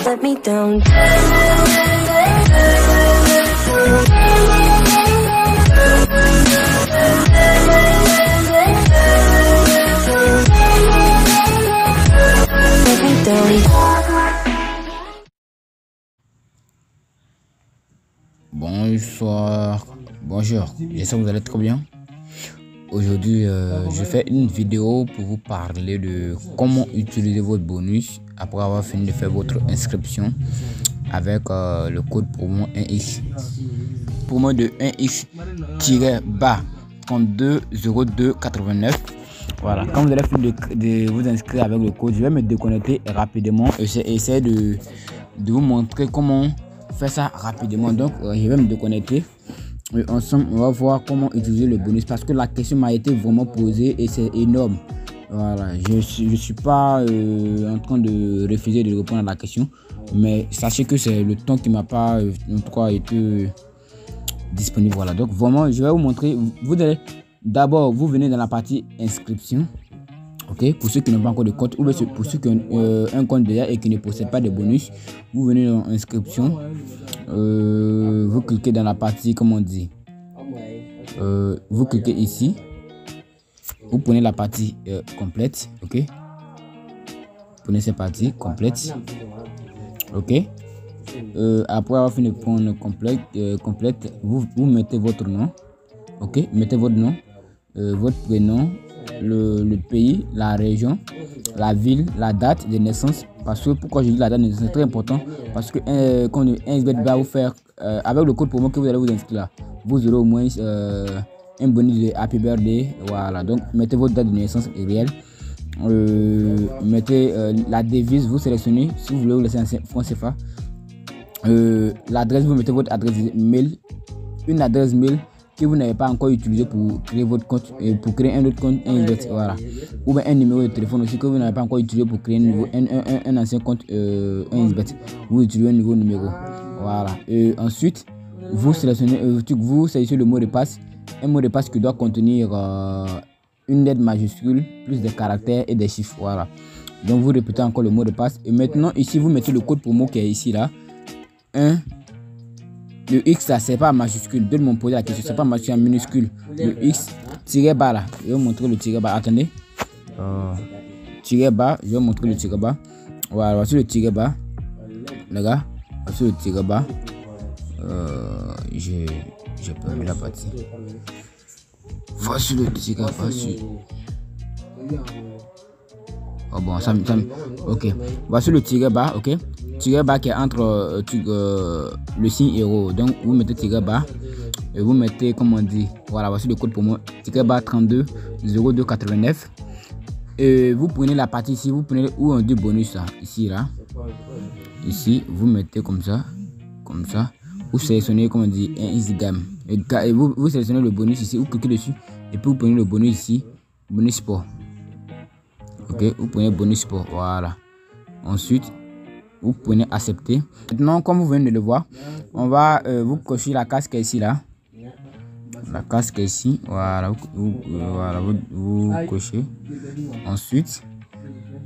let me down. Let me down. Bonsoir, bonjour, j'espère que vous allez très bien. Aujourd'hui, je fais une vidéo pour vous parler de comment utiliser votre bonus après avoir fini de faire votre inscription avec le code promo 1x. Promo de 1x-bas 320289. Voilà, quand vous allez finir de vous inscrire avec le code, je vais me déconnecter rapidement et essayer de vous montrer comment faire ça rapidement. Donc, je vais me déconnecter. Et ensemble, on va voir comment utiliser le bonus parce que la question m'a été vraiment posée et c'est énorme. Voilà, je suis pas en train de refuser de répondre à la question, mais sachez que c'est le temps qui m'a pas en tout cas été disponible. Voilà, donc vraiment, je vais vous montrer. Vous allez d'abord, vous venez dans la partie inscription. Ok, pour ceux qui n'ont pas encore de compte ou pour ceux qui ont un compte déjà et qui ne possèdent pas de bonus, vous venez dans inscription. Vous cliquez dans la partie, comment on dit, vous cliquez ici, vous prenez la partie complète. Ok, prenez cette partie complète. Ok, après avoir fini de prendre complète, vous mettez votre nom. Ok, mettez votre nom, votre prénom, le pays, la région, la ville, la date de naissance. Parce que pourquoi je dis la date de naissance, c'est très important parce que quand 1xBet va vous faire avec le code promo que vous allez vous inscrire là, vous aurez au moins un bonus de Happy Birthday. Voilà, donc mettez votre date de naissance réelle, mettez la devise, vous sélectionnez si vous voulez vous laisser en francs CFA, l'adresse, vous mettez votre adresse mail, une adresse mail que vous n'avez pas encore utilisé pour créer votre compte et pour créer un autre compte 1xBet. Voilà, ou bien un numéro de téléphone aussi que vous n'avez pas encore utilisé pour créer un ancien compte 1xBet. Vous utilisez un nouveau numéro. Voilà, et ensuite vous sélectionnez le mot de passe, un mot de passe qui doit contenir une lettre majuscule plus des caractères et des chiffres. Voilà, donc vous répétez encore le mot de passe et maintenant ici vous mettez le code promo qui est ici là. Le X là, c'est pas majuscule. Donne mon poser la question, c'est pas majuscule, minuscule. Le X tiré bas là, je vais vous montrer le tiré bas. Attendez, tiré bas, je vais vous montrer le tiré bas. Voilà, voici le tiré bas, les gars. Voici le tiré bas. J'ai perdu la partie. Voici le tiré bas. Oh bon, ça ok. Voici le tiré bas, ok. Tiré bas qui est entre le signe héros. Donc vous mettez tiré bas et vous mettez, comme on dit, voilà, voici le code pour moi, tiré bas 320289. Et vous prenez la partie ici, vous prenez où on dit bonus là, ici là. Ici, vous mettez comme ça. Vous sélectionnez, comme on dit, un easy game. Et vous sélectionnez le bonus ici, vous cliquez dessus et puis vous prenez le bonus ici, bonus sport. Ok, vous prenez bonus sport, voilà. Ensuite, vous prenez accepter. Maintenant, comme vous venez de le voir, on va vous cocher la case qui est ici là. La case qui est ici, voilà, vous cochez. Ensuite,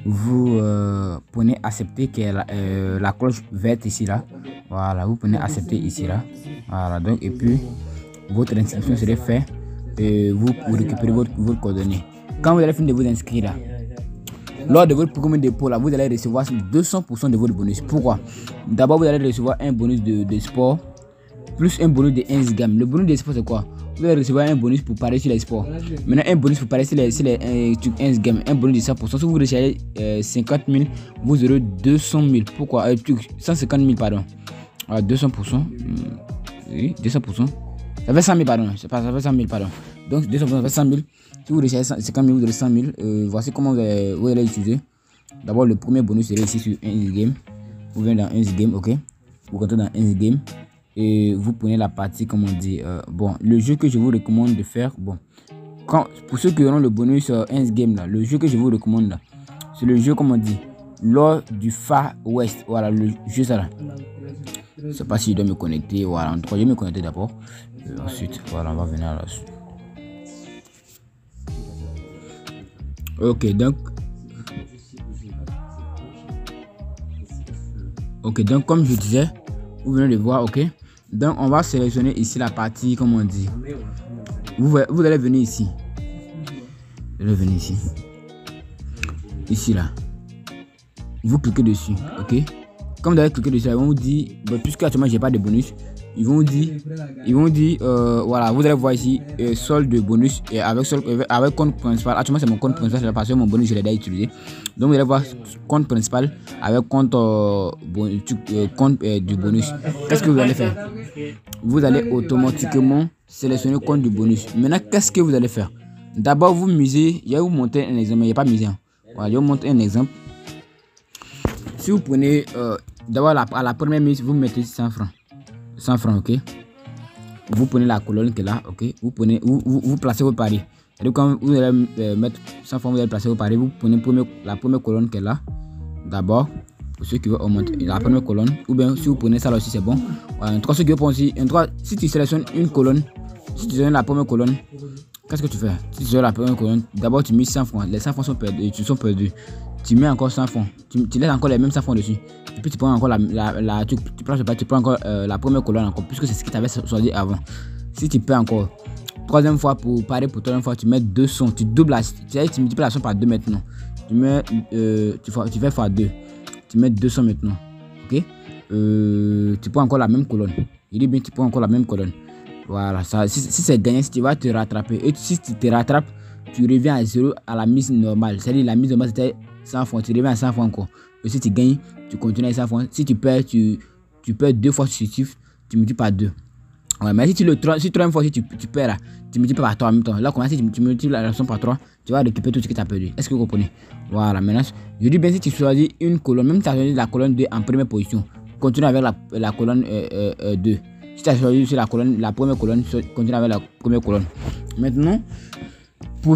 vous prenez accepter qui est la cloche verte ici là. Voilà, vous prenez accepter ici là. Voilà, donc et puis votre inscription serait faite et vous récupérez votre coordonnée. Quand vous allez finir de vous inscrire là, lors de votre premier dépôt là, vous allez recevoir 200% de votre bonus. Pourquoi? D'abord, vous allez recevoir un bonus de sport plus un bonus de 1 game. Le bonus de sport c'est quoi? Vous allez recevoir un bonus pour parier sur les sports. Maintenant, un bonus pour parier sur les 1 game, un bonus de 100%. Si vous rechargez 50 000, vous aurez 200 000. Pourquoi? 150 000, pardon. 200%. Oui, 200%. Ça fait 100 000, pardon. Ça fait 100 000, pardon. Donc, 200%, ça fait 100 000. Si vous rechargez 50 000, vous aurez 100 000. Voici comment vous allez utiliser. D'abord, le premier bonus serait ici sur 1 game. Vous venez dans 1 game, ok. Vous rentrez dans 1 game. Et vous prenez la partie, comme on dit. Bon, le jeu que je vous recommande de faire, bon. Pour ceux qui auront le bonus 1 game, là, le jeu que je vous recommande, là, c'est le jeu, comme on dit, lors du Far West. Voilà, le jeu, ça là. Je sais pas si je dois me connecter. Voilà, en tout cas, je vais me connecter d'abord. Ensuite, voilà, on va venir là. Ok, donc Ok, donc comme je disais, vous venez de voir, ok. Donc on va sélectionner ici la partie, comme on dit. Vous allez venir ici. Vous allez venir ici. Ici là. Vous cliquez dessus, ok. Comme vous allez cliquer dessus, ils vont vous dire, puisque actuellement j'ai pas de bonus, ils vont dire, voilà, vous allez voir ici solde de bonus et avec compte principal. Actuellement c'est mon compte principal parce que mon bonus je l'ai déjà utilisé. Donc vous allez voir compte principal avec compte du bonus. Qu'est-ce que vous allez faire? Vous allez automatiquement sélectionner compte du bonus. Maintenant qu'est-ce que vous allez faire? D'abord vous musez, je vais vous montrer un exemple, mais il n'y a pas musé. Voilà, je vais vous montrer un exemple. Si vous prenez d'abord à la première mise, vous mettez 100 francs. 100 francs, ok. Vous prenez la colonne qui est là, ok. Vous placez vos paris. C'est-à-dire quand vous allez mettre 100 francs, vous allez placer vos paris. Vous prenez la première colonne qui est là. D'abord, pour ceux qui veulent augmenter la première colonne, ou bien si vous prenez ça là aussi, c'est bon. Voilà, en tout cas, ceux qui veulent aussi, si tu sélectionnes une colonne, si tu sélectionnes la première colonne, qu'est-ce que tu fais? Si tu sélectionnes la première colonne, d'abord tu mets 100 francs. Les 100 francs sont perdus. Tu mets encore 100 francs. Tu laisses encore les mêmes 100 francs dessus. Et puis tu prends encore tu prends encore la première colonne encore, puisque c'est ce que tu avais choisi avant. Si tu perds encore, troisième fois pour parer pour troisième fois, tu mets 200. Tu doubles tu multiplies la somme par 2 maintenant. Tu mets tu fais fois 2. Tu mets 200 maintenant. Ok. Tu prends encore la même colonne. Il dit bien tu prends encore la même colonne. Voilà, ça, si c'est gagné, si tu vas te rattraper. Et si tu te rattrapes, tu reviens à 0 à la mise normale. C'est-à-dire la mise normale c'était 100 francs, tu reviens à 100 francs encore. Et si tu gagnes, tu continues à 100 francs. Si tu perds, tu perds 2 fois successif, tu multiplies par 2. Ouais, mais si troisième fois, si tu perds là, tu multiplies par 3 en même temps. Là, comment si tu multiplies la somme par 3, tu vas récupérer tout ce que tu as perdu. Est-ce que vous comprenez? Voilà, maintenant, je dis bien si tu choisis une colonne, même si tu as choisi la colonne 2 en première position, continue avec la colonne 2. Si tu as choisi la première colonne, continue avec la première colonne. Maintenant,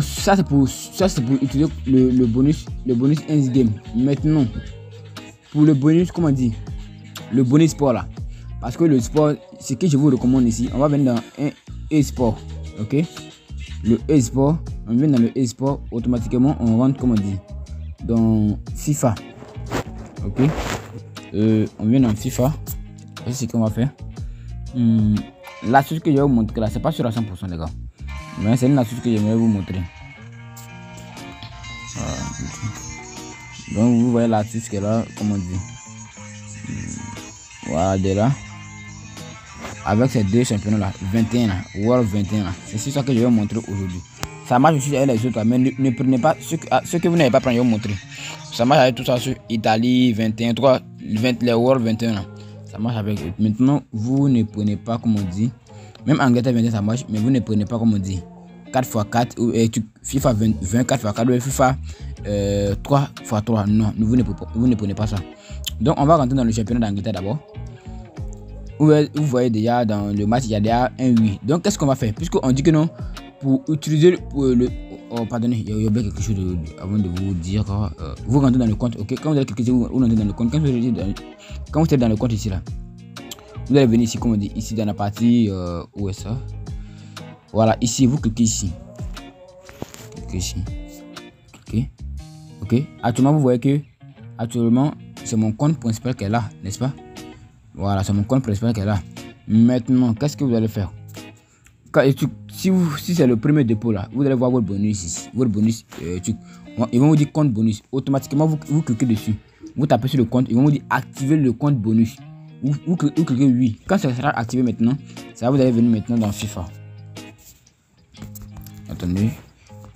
ça c'est pour utiliser le bonus endgame. Maintenant, pour le bonus, comment on dit, le bonus sport là, parce que le sport, ce que je vous recommande ici, on va venir dans un e-sport, ok. Le e-sport, on vient dans le e-sport, automatiquement on rentre, comment on dit, dans FIFA, ok. On vient dans FIFA. Voici ce qu'on va faire. L'astuce que je vais vous montrer là, c'est pas sur à 100% les gars, mais c'est une astuce que je vais vous montrer. Donc vous voyez l'astuce qui est là, comme on dit. Voilà, de là. Avec ces deux championnats là, 21 là, World 21 là. C'est ça que je vais vous montrer aujourd'hui. Ça marche aussi avec les autres, mais ne prenez pas ce que vous n'avez pas pris, je vais vous montrer. Ça marche avec tout ça sur Italie 21, 3, les World 21 là. Ça marche avec eux. Maintenant, vous ne prenez pas comme on dit. Même Angleterre 21 ça marche, mais vous ne prenez pas comme on dit 4x4 ou FIFA 20 4x4 ou FIFA 3x3. Non, vous ne prenez pas ça. Donc on va rentrer dans le championnat d'Angleterre d'abord. Vous voyez déjà dans le match il y a déjà un 8. Donc qu'est-ce qu'on va faire? Puisqu'on dit que non, pour utiliser le oh pardonnez, il y a bien quelque chose avant de vous dire. Vous rentrez dans le compte, ok. Quand vous allez cliquer, vous rentrez dans le compte. Quand vous êtes dans le compte ici là, vous allez venir ici, comme on dit, ici dans la partie où est ça? Voilà, ici, vous cliquez ici. Cliquez ici. Cliquez. Ok. Actuellement, vous voyez que actuellement, c'est mon compte principal qui est là, n'est-ce pas? Voilà, c'est mon compte principal qui est là. Maintenant, qu'est-ce que vous allez faire? Si c'est le premier dépôt là, vous allez voir votre bonus ici. Votre bonus, ils vont vous dire compte bonus. Automatiquement, vous cliquez dessus. Vous tapez sur le compte, ils vont vous dire activer le compte bonus. Vous cliquez oui. Quand ça sera activé maintenant, ça vous allez venir maintenant dans FIFA. Attendez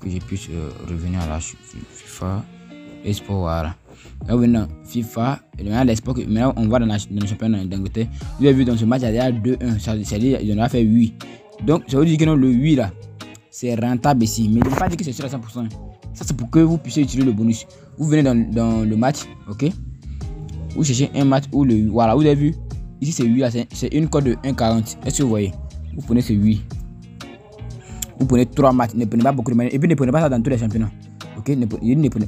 que je puisse revenir à la FIFA Esport. Voilà. Là vous venez dans FIFA. Maintenant on va dans le championnat d'Angleterre. Vous avez vu dans ce match il y a 2-1. C'est-à-dire il en a fait 8. Donc ça veut dire que non, le 8 là c'est rentable ici. Mais je ne veux pas dire que c'est sûr à 100%. Ça c'est pour que vous puissiez utiliser le bonus. Vous venez dans le match, ok. Vous cherchez un match où le 8. Voilà, vous avez vu. Ici c'est 8 là, c'est une cote de 1,40. Est-ce que vous voyez? Vous prenez ce 8. Vous prenez 3 matchs, ne prenez pas beaucoup de manières. Et puis ne prenez pas ça dans tous les championnats. Ok,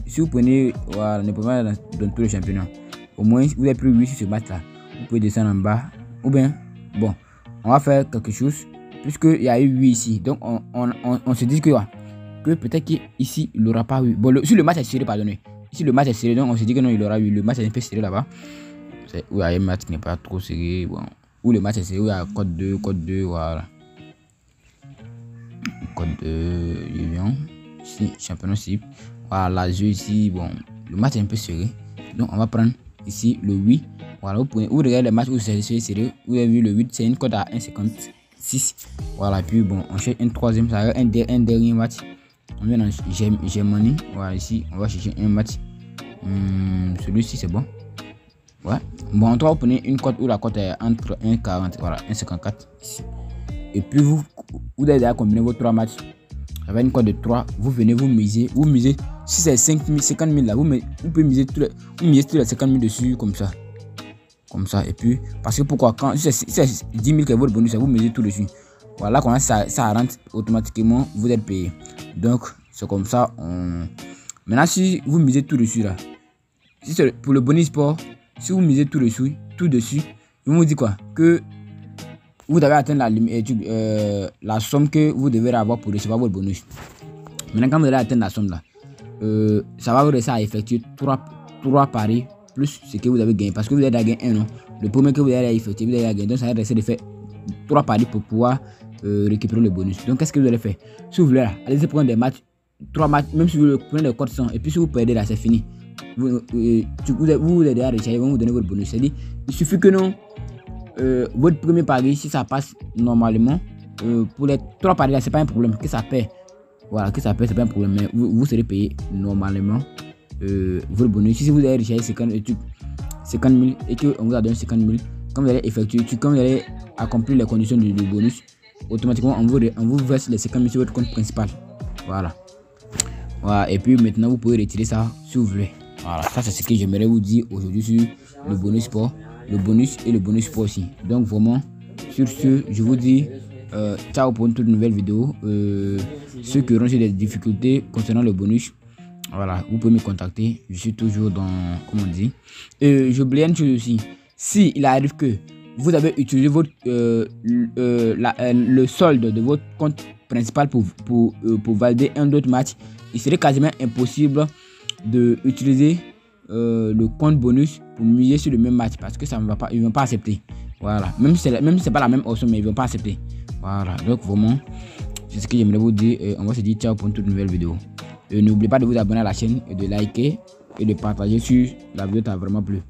si vous prenez, voilà, ne prenez pas dans tous les championnats. Au moins, vous avez pris 8 sur ce match là. Vous pouvez descendre en bas. Ou bien, bon, on va faire quelque chose. Puisqu'il y a eu 8 ici. Donc, on se dit que peut-être qu'ici, il n'aura pas 8. Bon, si le match est serré, pardonnez. Ici, le match est serré, donc on se dit que non, il aura 8. Le match est un peu serré là-bas. où il y a un match qui n'est pas trop serré, bon, où le match est serré, où il y a code 2, voilà. Code 2, Lyon, ici, championnat cible. Voilà, la jeu ici, bon, le match est un peu serré. Donc, on va prendre ici le 8. Voilà, vous regardez le match où c'est serré. Vous avez vu le 8, c'est une cote à 1,56. Voilà, puis bon, on cherche un troisième, ça va un dernier match. On vient dans Germany. Voilà, ici, on va chercher un match. Celui-ci, c'est bon. Ouais. Bon, en tout cas, vous prenez une cote où la cote est entre 1,40, voilà, 1,54 ici. Et puis, vous avez déjà combiné vos 3 matchs. Avec une cote de 3, vous venez, vous misez. Si c'est 50 000 là, vous pouvez miser tous les 50 000 dessus, comme ça. Comme ça. Et puis, parce que pourquoi, si c'est 10 000 qui est votre bonus, vous misez tout dessus. Voilà, quand ça rentre automatiquement, vous êtes payé. Donc, c'est comme ça. Maintenant, si vous misez tout dessus là, si c'est pour le bonus sport, si vous misez tout dessus, je vous dis quoi? Que vous devez atteindre la somme que vous devez avoir pour recevoir votre bonus. Maintenant, quand vous allez atteindre la somme là, ça va vous laisser à effectuer 3 paris plus ce que vous avez gagné. Parce que vous avez gagné 1, non? Le premier que vous avez effectué, vous avez gagné. Donc, ça va rester de faire 3 paris pour pouvoir récupérer le bonus. Donc, qu'est-ce que vous allez faire? Si vous voulez, allez-y prendre des matchs, 3 matchs, même si vous prenez des codes 100, et puis si vous perdez là, c'est fini. Vous êtes déjà rechargé, ils vont vous donner votre bonus. C'est-à-dire, il suffit que non, votre premier pari, si ça passe normalement, pour les 3 paris là, c'est pas un problème. Que ça perd, voilà, que ça perd, c'est pas un problème. Mais vous serez payé normalement votre bonus. Si vous avez rechargé 50 000 et qu'on vous a donné 50 000, quand vous allez effectuer, quand vous allez accomplir les conditions du bonus, automatiquement on vous verse les 50 000 sur votre compte principal. Voilà. Voilà. Et puis maintenant vous pouvez retirer ça si vous voulez. Voilà, ça c'est ce que j'aimerais vous dire aujourd'hui sur le bonus sport, le bonus et le bonus sport aussi. Donc vraiment, sur ce, je vous dis ciao pour une toute nouvelle vidéo. Ceux qui auront des difficultés concernant le bonus, voilà, vous pouvez me contacter. Je suis toujours dans, comment on dit. J'oublie une chose aussi. Si il arrive que vous avez utilisé votre le solde de votre compte principal pour valider un autre match, il serait quasiment impossible de utiliser le compte bonus pour miser sur le même match, parce que ça ne va pas, ils vont pas accepter. Voilà, même si c'est pas la même option, mais ils vont pas accepter. Voilà, donc vraiment, c'est ce que j'aimerais vous dire. On va se dire ciao pour une toute nouvelle vidéo. N'oubliez pas de vous abonner à la chaîne et de liker et de partager si la vidéo t'a vraiment plu.